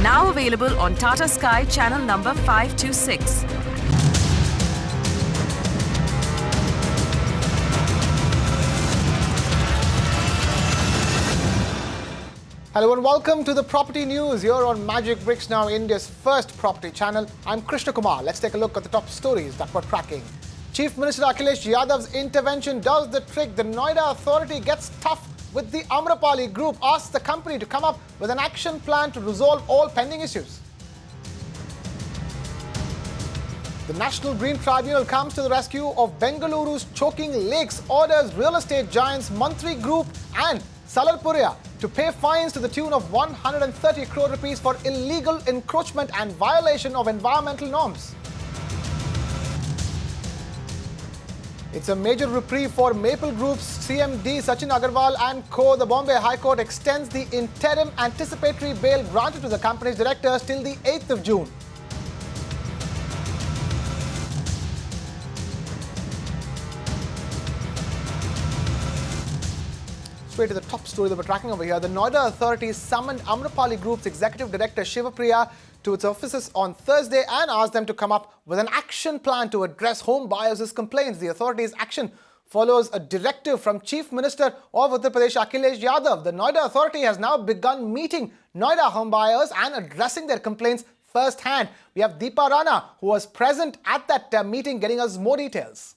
Now available on Tata Sky channel number 526. Hello and welcome to the Property News here on Magic Bricks, now India's first property channel. I'm Krishna Kumar. Let's take a look at the top stories that we're tracking. Chief Minister Akhilesh Yadav's intervention does the trick. The Noida Authority gets tough with the Amrapali Group, asks the company to come up with an action plan to resolve all pending issues. The National Green Tribunal comes to the rescue of Bengaluru's choking lakes, orders real estate giants Mantri Group and Salarpuria to pay fines to the tune of 130 crore rupees for illegal encroachment and violation of environmental norms. It's a major reprieve for Maple Group's CMD Sachin Agarwal and co. The Bombay High Court extends the interim anticipatory bail granted to the company's directors till the 8th of June. Straight to the top story that we're tracking over here. The Noida authorities summoned Amrapali Group's executive director Shivapriya to its offices on Thursday and asked them to come up with an action plan to address home buyers' complaints. The authorities' action follows a directive from Chief Minister of Uttar Pradesh Akhilesh Yadav. The Noida authority has now begun meeting Noida home buyers and addressing their complaints firsthand. We have Deepa Rana, who was present at that meeting, getting us more details.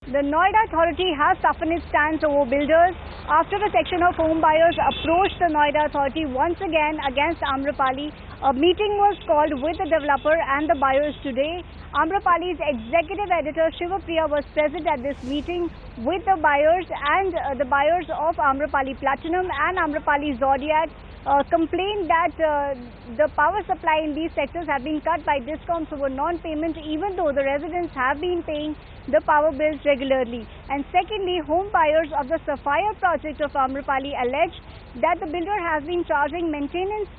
The Noida Authority has toughened its stance over builders after a section of home buyers approached the Noida Authority once again against Amrapali. A meeting was called with the developer and the buyers today. Amrapali's executive editor Shivapriya was present at this meeting with the buyers, and the buyers of Amrapali Platinum and Amrapali Zodiac complained that the power supply in these sectors have been cut by DISCOMs over non-payment, even though the residents have been paying the power bills regularly. And secondly, home buyers of the Sapphire project of Amrapali alleged that the builder has been charging maintenance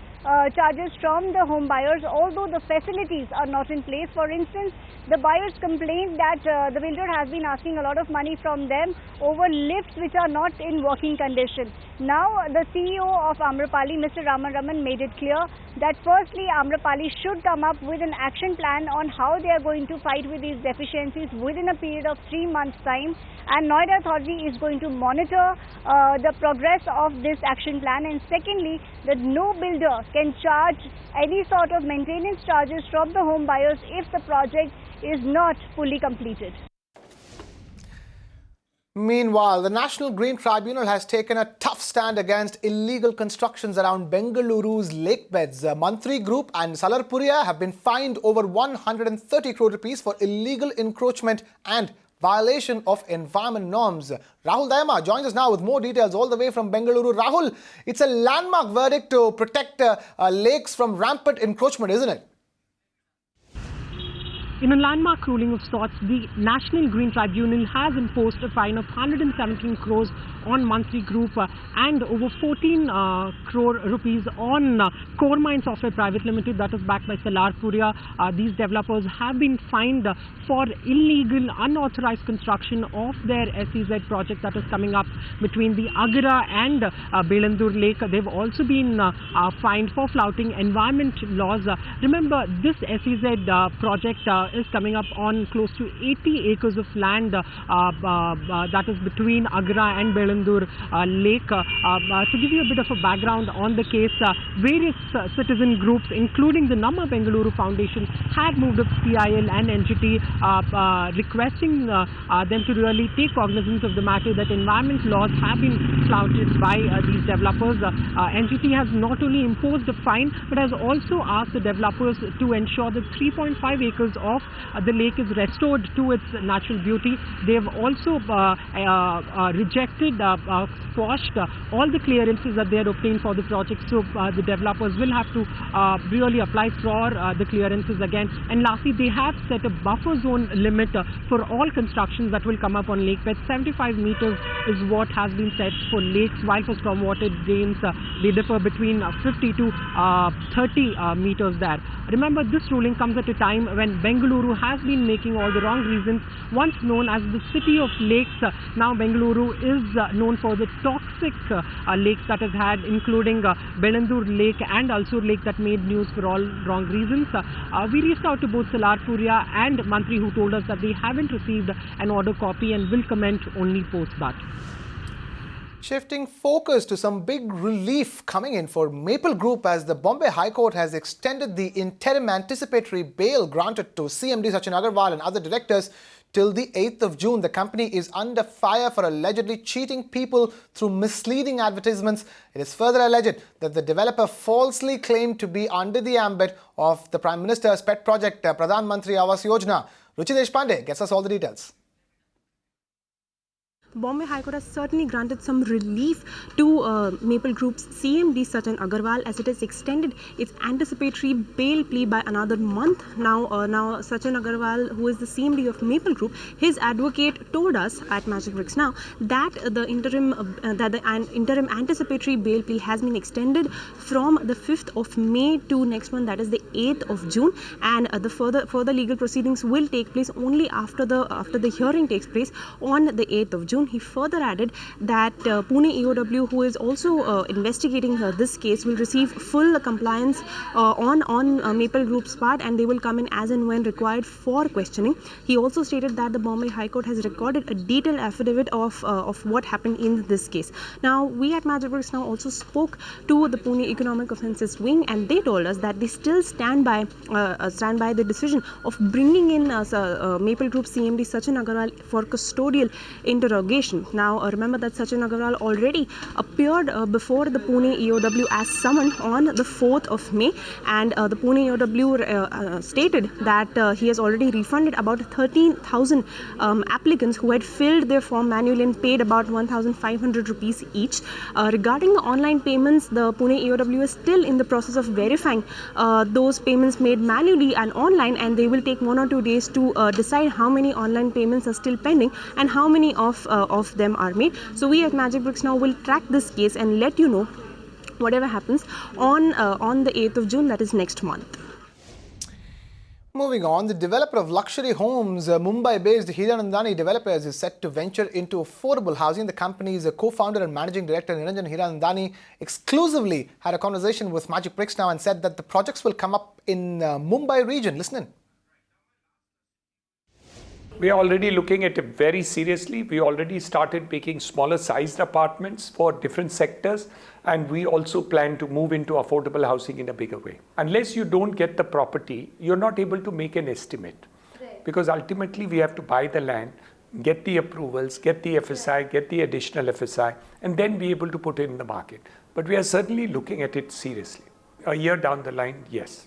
charges from the home buyers, although the facilities are not in place. For instance, the buyers complained that the builder has been asking a lot of money from them over lifts which are not in working condition. Now, the CEO of Amrapali, Mr. Raman, made it clear that firstly, Amrapali should come up with an action plan on how they are going to fight with these deficiencies within a period of 3 months' time. And Noida Authority is going to monitor the progress of this action plan. And secondly, that no builder can charge any sort of maintenance charges from the home buyers if the project is not fully completed. Meanwhile, the National Green Tribunal has taken a tough stand against illegal constructions around Bengaluru's lake beds. Mantri Group and Salarpuria have been fined over 130 crore rupees for illegal encroachment and violation of environment norms. Rahul Dayama joins us now with more details all the way from Bengaluru. Rahul, it's a landmark verdict to protect lakes from rampant encroachment, isn't it? In a landmark ruling of sorts, the National Green Tribunal has imposed a fine of 117 crores on Mantri Group and over 14 crore rupees on Core Mine Software Private Limited, that is backed by Salarpuria. These developers have been fined for illegal, unauthorized construction of their SEZ project that is coming up between the Agara and Belandur Lake. They've also been fined for flouting environment laws. Remember, this SEZ project is coming up on close to 80 acres of land that is between Agara and Belandur Lake. To give you a bit of a background on the case, various citizen groups, including the Namma Bengaluru Foundation, had moved up CIL and NGT requesting them to really take cognizance of the matter that environment laws have been flouted by these developers. NGT has not only imposed a fine but has also asked the developers to ensure that 3.5 acres of the lake is restored to its natural beauty. They have also rejected, squashed all the clearances that they had obtained for the project. So the developers will have to really apply for the clearances again. And lastly, they have set a buffer zone limit for all constructions that will come up on lake beds. 75 meters is what has been set for lakes, while for stormwater drains they differ between 50 to 30 meters there. Remember, this ruling comes at a time when Bengaluru Bengaluru has been making all the wrong reasons. Once known as the city of lakes, now Bengaluru is known for the toxic lakes that has had, including Benandur Lake and Alsur Lake, that made news for all wrong reasons. We reached out to both Salarpuria and Mantri, who told us that they haven't received an order copy and will comment only post that. Shifting focus to some big relief coming in for Maple Group, as the Bombay High Court has extended the interim anticipatory bail granted to CMD Sachin Agarwal and other directors till the 8th of June. The company is under fire for allegedly cheating people through misleading advertisements. It is further alleged that the developer falsely claimed to be under the ambit of the Prime Minister's pet project, Pradhan Mantri Awas Yojana. Ruchi Deshpande gets us all the details. Bombay High Court has certainly granted some relief to Maple Group's CMD Sachin Agarwal, as it has extended its anticipatory bail plea by another month. Now Sachin Agarwal, who is the CMD of Maple Group, his advocate told us at Magic Bricks Now that the interim anticipatory bail plea has been extended from the 5th of May to next month, that is the 8th of June, and the further legal proceedings will take place only after the hearing takes place on the 8th of June. He further added that Pune EOW, who is also investigating this case, will receive full compliance on Maple Group's part, and they will come in as and when required for questioning. He also stated that the Bombay High Court has recorded a detailed affidavit of what happened in this case. Now, we at Magic Bricks Now also spoke to the Pune Economic Offences Wing, and they told us that they still stand by the decision of bringing in Maple Group CMD Sachin Agarwal for custodial interrogation. Now, remember that Sachin Agarwal already appeared before the Pune EOW as summoned on the 4th of May, and the Pune EOW stated that he has already refunded about 13,000 applicants who had filled their form manually and paid about 1,500 rupees each. Regarding the online payments, the Pune EOW is still in the process of verifying those payments made manually and online, and they will take 1 or 2 days to decide how many online payments are still pending and how many of them are made. So we at Magic Bricks Now will track this case and let you know whatever happens on the 8th of June, that is next month. Moving on, the developer of luxury homes, Mumbai-based Hiranandani Developers, is set to venture into affordable housing. The company's co-founder and managing director, Hiranandani, exclusively had a conversation with Magic Bricks Now and said that the projects will come up in Mumbai region. Listen in. We are already looking at it very seriously. We already started making smaller sized apartments for different sectors, and we also plan to move into affordable housing in a bigger way. Unless you don't get the property, you're not able to make an estimate. Right. Because ultimately we have to buy the land, get the approvals, get the FSI, get the additional FSI, and then be able to put it in the market. But we are certainly looking at it seriously. A year down the line, yes.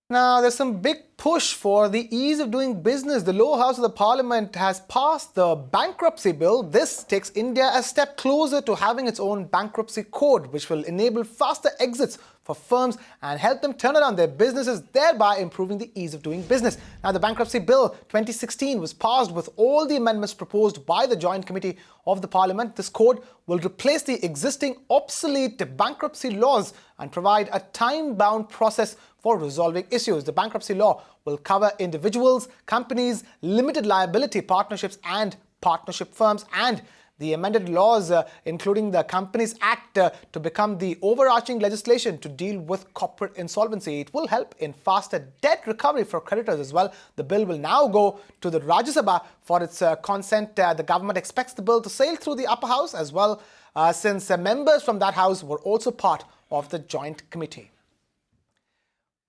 Now, there's some big push for the ease of doing business. The lower house of the parliament has passed the Bankruptcy Bill. This takes India a step closer to having its own bankruptcy code, which will enable faster exits for firms and help them turn around their businesses, thereby improving the ease of doing business. Now, the Bankruptcy Bill 2016 was passed with all the amendments proposed by the Joint Committee of the Parliament. This code will replace the existing obsolete bankruptcy laws and provide a time-bound process for resolving issues. The bankruptcy law will cover individuals, companies, limited liability partnerships and partnership firms, and the amended laws, including the Companies Act, to become the overarching legislation to deal with corporate insolvency. It will help in faster debt recovery for creditors as well. The bill will now go to the Rajya Sabha for its consent. The government expects the bill to sail through the upper house as well, since members from that house were also part of the joint committee.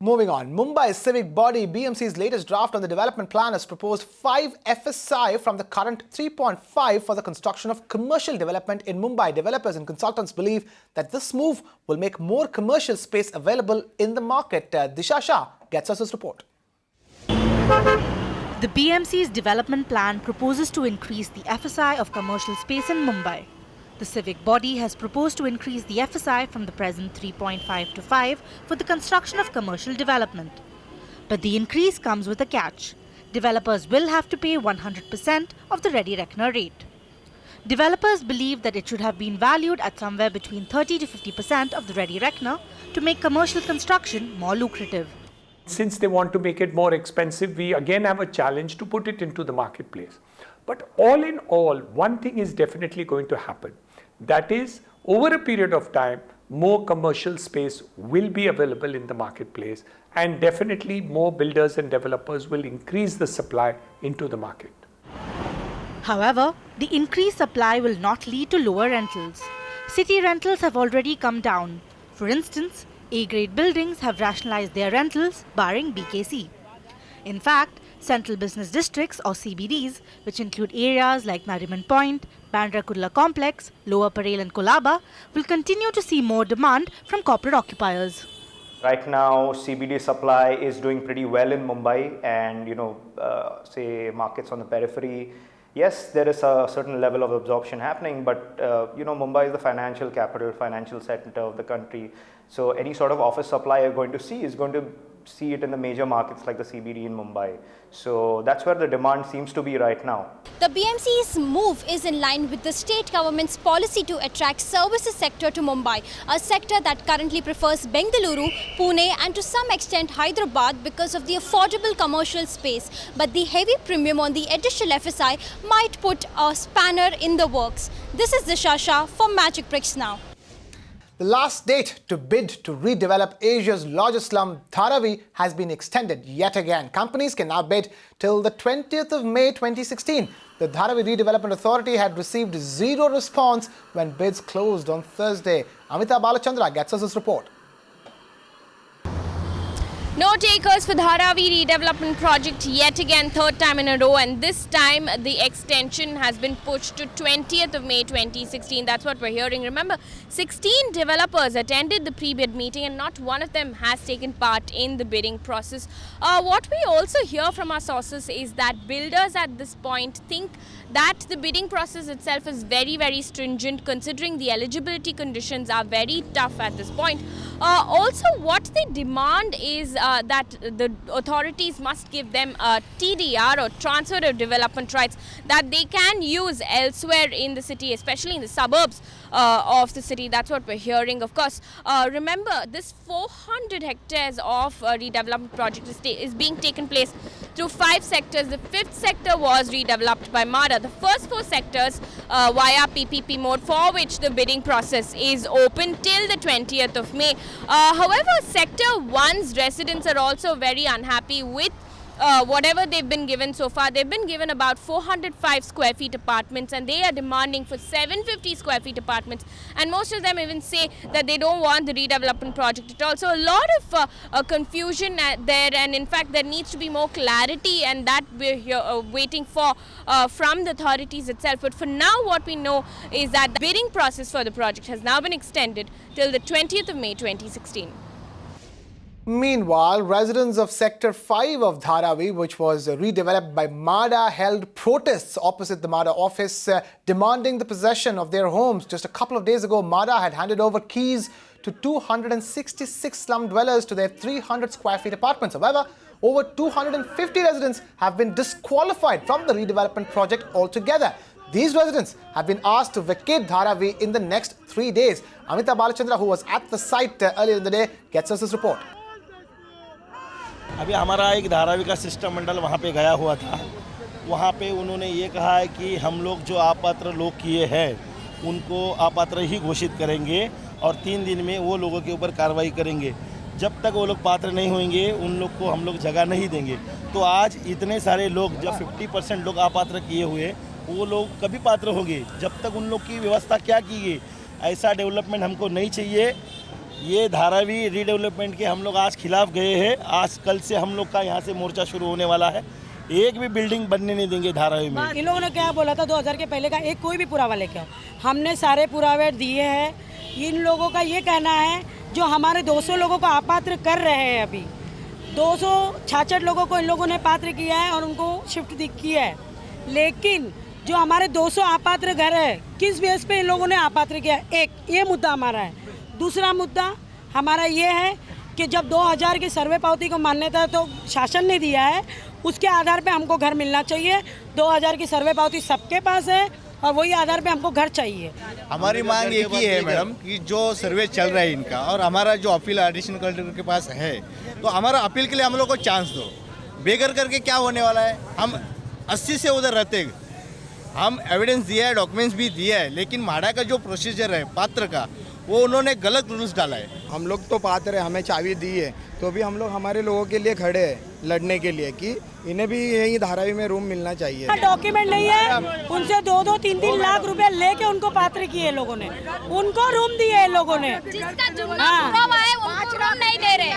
Moving on, Mumbai's civic body BMC's latest draft on the development plan has proposed 5 FSI from the current 3.5 for the construction of commercial development in Mumbai. Developers and consultants believe that this move will make more commercial space available in the market. Disha Shah gets us this report. The BMC's development plan proposes to increase the FSI of commercial space in Mumbai. The civic body has proposed to increase the FSI from the present 3.5 to 5 for the construction of commercial development. But the increase comes with a catch. Developers will have to pay 100% of the ready reckoner rate. Developers believe that it should have been valued at somewhere between 30 to 50% of the ready reckoner to make commercial construction more lucrative. Since they want to make it more expensive, we again have a challenge to put it into the marketplace. But all in all, one thing is definitely going to happen. That is, over a period of time, more commercial space will be available in the marketplace, and definitely more builders and developers will increase the supply into the market. However, the increased supply will not lead to lower rentals. City rentals have already come down. For instance, A-grade buildings have rationalized their rentals, barring BKC. In fact, central business districts or CBDs, which include areas like Nariman Point, Bandra Kurla Complex, Lower Parel and Kolaba, will continue to see more demand from corporate occupiers. Right now, CBD supply is doing pretty well in Mumbai, and say markets on the periphery. Yes, there is a certain level of absorption happening, but Mumbai is the financial capital, financial center of the country. So any sort of office supply you're going to see is going to see it in the major markets like the CBD in Mumbai. So that's where the demand seems to be right now. The BMC's move is in line with the state government's policy to attract services sector to Mumbai, a sector that currently prefers Bengaluru, Pune and to some extent Hyderabad because of the affordable commercial space. But the heavy premium on the additional FSI might put a spanner in the works. This is Disha Shah for Magic Bricks Now. The last date to bid to redevelop Asia's largest slum, Dharavi, has been extended yet again. Companies can now bid till the 20th of May 2016. The Dharavi Redevelopment Authority had received zero response when bids closed on Thursday. Amita Balachandra gets us this report. No takers for Dharavi redevelopment project yet again, third time in a row, and this time the extension has been pushed to 20th of May 2016. That's what we're hearing. Remember, 16 developers attended the pre-bid meeting and not one of them has taken part in the bidding process. What we also hear from our sources is that builders at this point think that the bidding process itself is very, very stringent, considering the eligibility conditions are very tough at this point. Also, what they demand is that the authorities must give them a TDR or transfer of development rights that they can use elsewhere in the city, especially in the suburbs of the city. That's what we're hearing. Of course, remember, this 400 hectares of redevelopment project is being taken place through 5 sectors. The 5th sector was redeveloped by MADA. The first 4 sectors via PPP mode, for which the bidding process is open till the 20th of May. However, Sector 1's residents are also very unhappy with whatever they've been given so far. They've been given about 405 square feet apartments and they are demanding for 750 square feet apartments, and most of them even say that they don't want the redevelopment project at all. So a lot of confusion there, and in fact there needs to be more clarity, and that we're here, waiting for from the authorities itself. But for now, what we know is that the bidding process for the project has now been extended till the 20th of May 2016. Meanwhile, residents of Sector 5 of Dharavi, which was redeveloped by MADA, held protests opposite the MADA office, demanding the possession of their homes. Just a couple of days ago, MADA had handed over keys to 266 slum dwellers to their 300 square feet apartments. However, over 250 residents have been disqualified from the redevelopment project altogether. These residents have been asked to vacate Dharavi in the next 3 days. Amita Balachandra, who was at the site earlier in the day, gets us this report. अभी हमारा एक धारावी का system मंडल वहाँ पे गया हुआ था। वहाँ पे उन्होंने ये कहा है कि हम लोग जो अपात्र लोग किए हैं उनको अपात्र ही घोषित करेंगे और 3 दिन में वो लोगों के ऊपर कार्रवाई करेंगे। जब तक वो लोग पात्र नहीं होंगे उन लोग को हम लोग जगह नहीं देंगे। तो आज इतने सारे लोग, जब 50% लोग अपात्र किए हुए, वो लोग कभी पात्र होंगे? जब तक उन लोग की व्यवस्था क्या की गई? ऐसा डेवलपमेंट हमको नहीं चाहिए। ये धारावी रीडेवलपमेंट के हम लोग आज खिलाफ गए हैं। आज कल से हम लोग का यहाँ से मोर्चा शुरू होने वाला है। एक भी बिल्डिंग बनने नहीं देंगे धारावी में। इन लोगों ने क्या बोला था 2000 के पहले का एक कोई भी पुरावा लेके आओ, हमने सारे पुरावे दिए हैं। इन लोगों का ये कहना है जो हमारे 200 लोगों को अपात्र कर रहे हैं, अभी 266 लोगों को इन लोगों ने पात्र किया है और उनको शिफ्ट किया है, लेकिन जो हमारे 200 अपात्र घर है किस बेस पे इन लोगों ने अपात्र किया है? एक ये मुद्दा हमारा है। दूसरा मुद्दा हमारा ये है कि जब 2000 की सर्वे पावती को मान्यता तो शासन ने दिया है, उसके आधार पे हमको घर मिलना चाहिए। 2000 की सर्वे पावती सबके पास है और वही आधार पे हमको घर चाहिए। हमारी मांग एक ही है मैडम कि जो सर्वे चल रहा है इनका और हमारा जो अपील एडिशनल कलेक्टर के पास है, तो हमारा अपील के लिए हम लोग को चांस दो। बेघर करके क्या होने वाला है? हम 80 से उधर रहते, हम एविडेंस दिया है, डॉक्यूमेंट्स भी दिया है, लेकिन म्हाडा का जो प्रोसीजर है पात्र का, वो उन्होंने गलत रूल्स डाला है। हम लोग तो पात्र है, हमें चाबी दी है, तो भी हम लोग हमारे लोगों के लिए खड़े हैं लड़ने के लिए कि इन्हें भी यही धारावी में रूम मिलना चाहिए। डॉक्यूमेंट नहीं है, उनसे 2-2, 3-3 लाख रुपए लेके उनको पात्र किए लोगों ने, उनको रूम दिए लोगों ने। जिसका जुर्माना पूरा है उनको रूम नहीं दे रहे।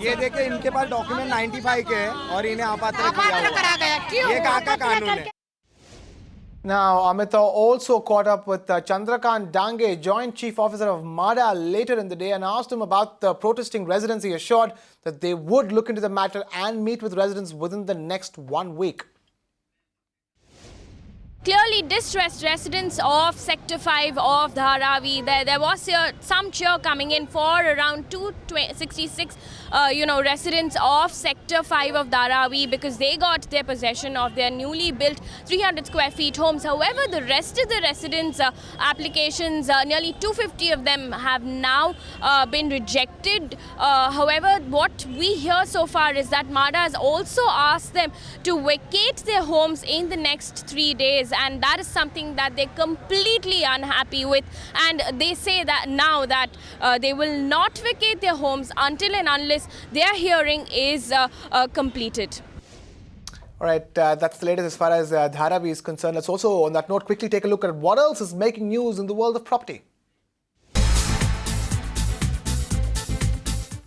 ये देखिए इनके पास डॉक्यूमेंट 95 के है और इन्हें अपात्र करा गया। ये कहाँ का कानून है? Now, Amita also caught up with Chandrakant Dange, Joint Chief Officer of MADA, later in the day and asked him about the protesting residents. He assured that they would look into the matter and meet with residents within the next 1 week. Clearly distressed residents of Sector 5 of Dharavi. There was some cheer coming in for around 266 residents of Sector 5 of Dharavi because they got their possession of their newly built 300 square feet homes. However, the rest of the residents' applications, nearly 250 of them have now been rejected. However, what we hear so far is that MADA has also asked them to vacate their homes in the next 3 days. And that is something that they're completely unhappy with. And they say that now that they will not vacate their homes until and unless their hearing is completed. All right, that's the latest as far as Dharavi is concerned. Let's also, on that note, quickly take a look at what else is making news in the world of property.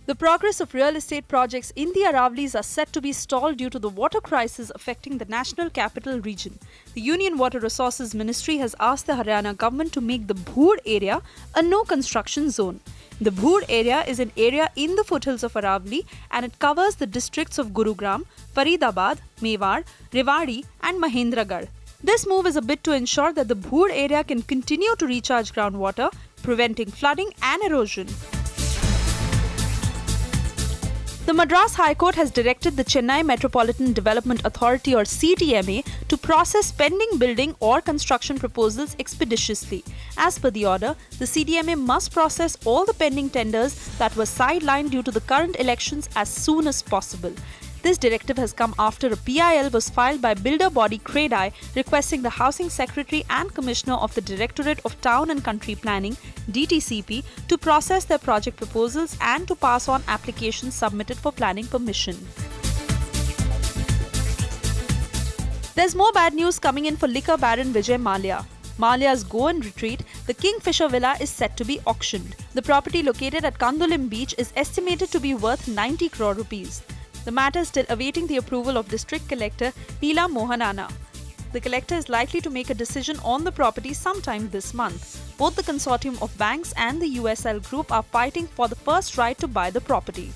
The progress of real estate projects in the Aravlis are set to be stalled due to the water crisis affecting the national capital region. The Union Water Resources Ministry has asked the Haryana government to make the Bhoor area a no-construction zone. The Bhoor area is an area in the foothills of Aravali and it covers the districts of Gurugram, Faridabad, Mewar, Rewari and Mahendragarh. This move is a bid to ensure that the Bhoor area can continue to recharge groundwater, preventing flooding and erosion. The Madras High Court has directed the Chennai Metropolitan Development Authority or CDMA to process pending building or construction proposals expeditiously. As per the order, the CDMA must process all the pending tenders that were sidelined due to the current elections as soon as possible. This directive has come after a PIL was filed by builder body CREDAI requesting the Housing Secretary and Commissioner of the Directorate of Town and Country Planning DTCP to process their project proposals and to pass on applications submitted for planning permission. There's more bad news coming in for liquor baron Vijay Mallya. Mallya's go and retreat, the Kingfisher Villa, is set to be auctioned. The property located at Kandulim Beach is estimated to be worth 90 crore rupees. The matter is still awaiting the approval of District Collector Neela Mohanana. The collector is likely to make a decision on the property sometime this month. Both the consortium of banks and the USL Group are fighting for the first right to buy the property.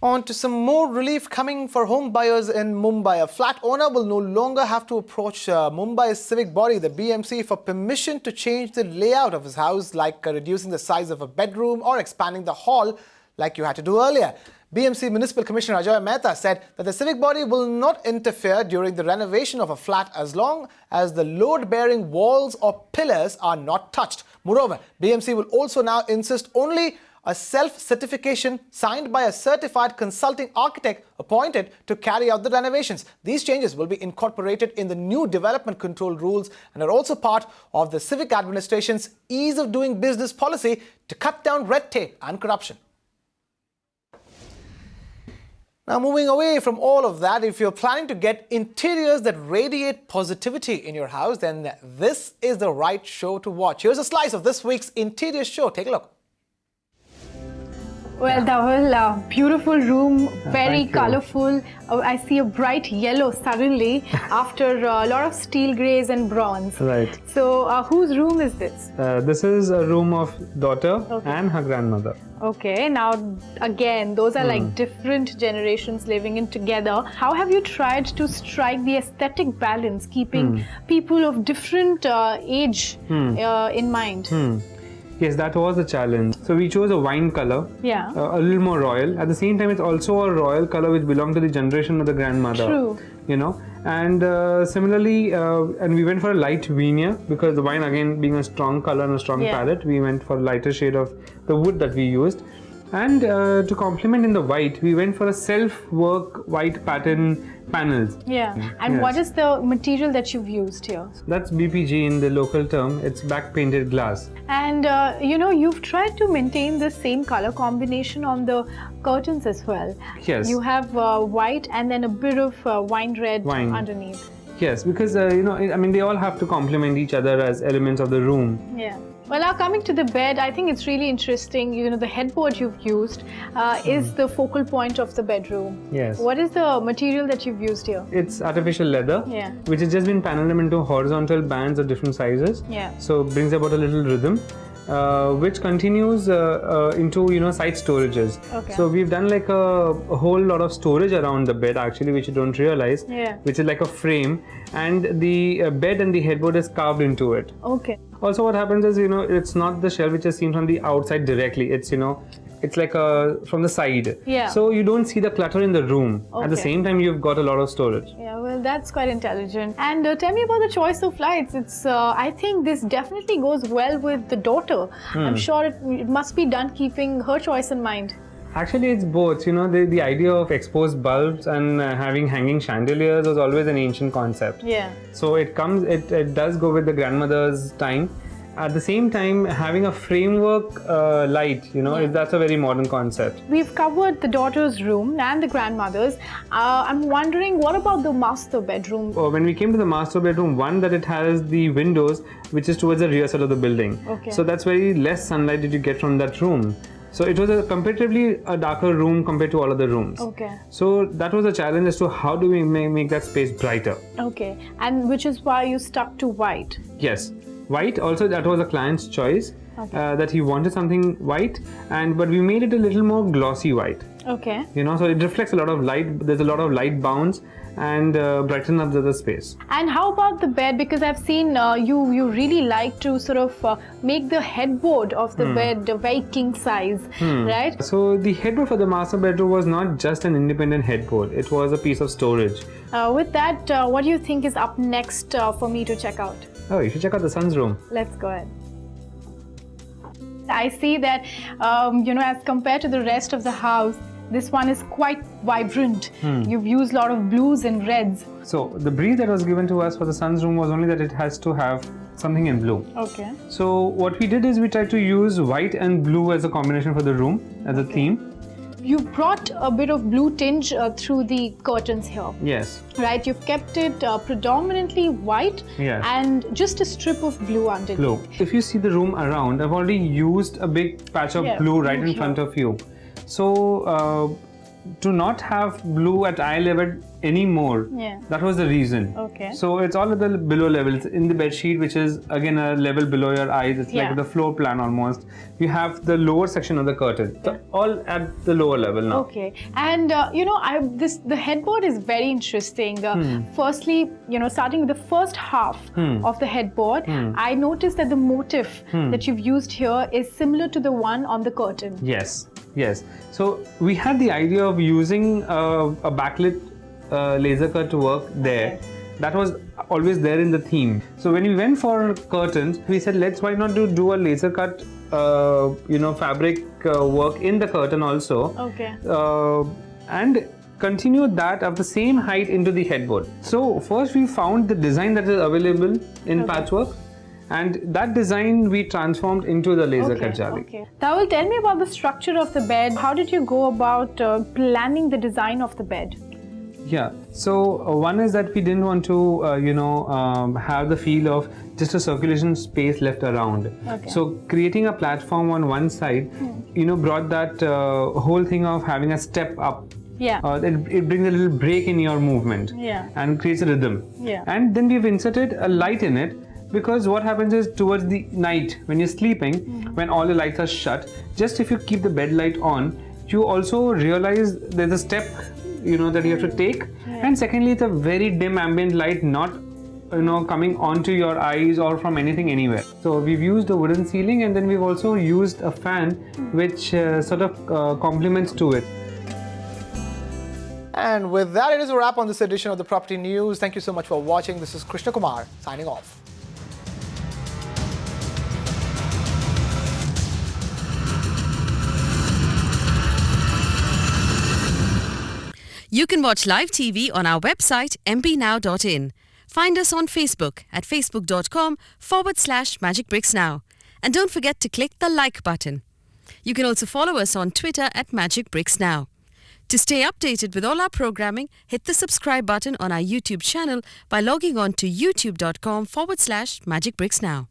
On to some more relief coming for home buyers in Mumbai. A flat owner will no longer have to approach Mumbai's civic body, the BMC, for permission to change the layout of his house, like reducing the size of a bedroom or expanding the hall like you had to do earlier. BMC Municipal Commissioner Ajay Mehta said that the civic body will not interfere during the renovation of a flat as long as the load-bearing walls or pillars are not touched. Moreover, BMC will also now insist only a self-certification signed by a certified consulting architect appointed to carry out the renovations. These changes will be incorporated in the new development control rules and are also part of the civic administration's ease of doing business policy to cut down red tape and corruption. Now, moving away from all of that, if you're planning to get interiors that radiate positivity in your house, then this is the right show to watch. Here's a slice of this week's interior show. Take a look. Well, Dhaval, beautiful room, very colourful. I see a bright yellow suddenly after a lot of steel greys and bronze. Right. So, whose room is this? This is a room of daughter and her grandmother. Okay, now again, those are like different generations living in together. How have you tried to strike the aesthetic balance, keeping people of different age in mind? Yes, that was the challenge. So we chose a wine color, a little more royal. At the same time, it's also a royal color which belonged to the generation of the grandmother. True. you know. And similarly, and we went for a light veneer because the wine, again being a strong color and a strong palette, we went for a lighter shade of the wood that we used. And to complement in the white, we went for a self-work white pattern panels. Yeah. And what is the material that you've used here? That's BPG in the local term. It's back painted glass. And you know, you've tried to maintain the same color combination on the curtains as well. Yes. You have white and then a bit of wine red underneath. Yes, because you know, I mean, they all have to complement each other as elements of the room. Yeah. Well, now coming to the bed, I think it's really interesting. You know, the headboard you've used is the focal point of the bedroom. Yes. What is the material that you've used here? It's artificial leather, which has just been paneled into horizontal bands of different sizes. Yeah. So brings about a little rhythm, which continues into, you know, side storages. Okay. So we've done like a whole lot of storage around the bed actually, which you don't realize. Yeah. Which is like a frame, and the bed and the headboard is carved into it. Okay. Also, what happens is, you know, it's not the shelf which is seen from the outside directly. It's, you know, it's like from the side. Yeah. So you don't see the clutter in the room. Okay. At the same time, you've got a lot of storage. Yeah, well, that's quite intelligent. And tell me about the choice of lights. It's, I think this definitely goes well with the daughter. I'm sure it must be done keeping her choice in mind. Actually, it's both. You know, the idea of exposed bulbs and having hanging chandeliers was always an ancient concept. Yeah. So it does go with the grandmother's time. At the same time, having a framework light, you know, that's a very modern concept. We've covered the daughter's room and the grandmother's. I'm wondering, what about the master bedroom? When we came to the master bedroom, one, that it has the windows, which is towards the rear side of the building. Okay. So that's very less sunlight that you get from that room. So it was comparatively a darker room compared to all other rooms. Okay. So that was a challenge as to how do we make that space brighter. Okay. And which is why you stuck to white. Yes. White, also that was a client's choice, that he wanted something white, but we made it a little more glossy white. Okay. You know, so it reflects a lot of light, there's a lot of light bounce and brighten up the space. And how about the bed? Because I've seen you really like to sort of make the headboard of the bed very king size, right? So the headboard for the master bedroom was not just an independent headboard, it was a piece of storage. With that, what do you think is up next for me to check out? Oh, you should check out the son's room. Let's go ahead. I see that, you know, as compared to the rest of the house, this one is quite vibrant. You've used a lot of blues and reds. So the brief that was given to us for the son's room was only that it has to have something in blue. Okay. So what we did is we tried to use white and blue as a combination for the room, as a theme. You brought a bit of blue tinge through the curtains here. Yes. Right, you've kept it predominantly white and just a strip of blue underneath. Blue. If you see the room around, I've already used a big patch of blue right in front of you. So to not have blue at eye level anymore, that was the reason. Okay. So it's all at the below levels. In the bed sheet, which is again a level below your eyes, it's like the floor plan almost. You have the lower section of the curtain. So all at the lower level now. Okay. And you know, the headboard is very interesting. Firstly, you know, starting with the first half of the headboard, I noticed that the motif that you've used here is similar to the one on the curtain. Yes. Yes. So we had the idea of using a backlit laser cut work there. That was always there in the theme. So when we went for curtains, we said, why not do a laser cut, you know, fabric work in the curtain also. Okay. And continue that of the same height into the headboard. So first we found the design that is available in patchwork. And that design we transformed into the laser cut jali. Okay. Tawil, tell me about the structure of the bed. How did you go about planning the design of the bed? Yeah, so one is that we didn't want to, you know, have the feel of just a circulation space left around. Okay. So creating a platform on one side, you know, brought that whole thing of having a step up. Yeah. It brings a little break in your movement and creates a rhythm. Yeah. And then we've inserted a light in it. Because what happens is towards the night when you're sleeping, when all the lights are shut, just if you keep the bed light on, you also realize there's a step, you know, that you have to take. And secondly, it's a very dim ambient light, not, you know, coming onto your eyes or from anything anywhere. So we've used a wooden ceiling, and then we've also used a fan which sort of complements to it. And with that, it is a wrap on this edition of the Property News. Thank you so much for watching. This is Krishna Kumar signing off. You can watch live TV on our website mpnow.in. Find us on Facebook at facebook.com/magicbricksnow. And don't forget to click the like button. You can also follow us on Twitter at magicbricksnow. To stay updated with all our programming, hit the subscribe button on our YouTube channel by logging on to youtube.com/magicbricksnow.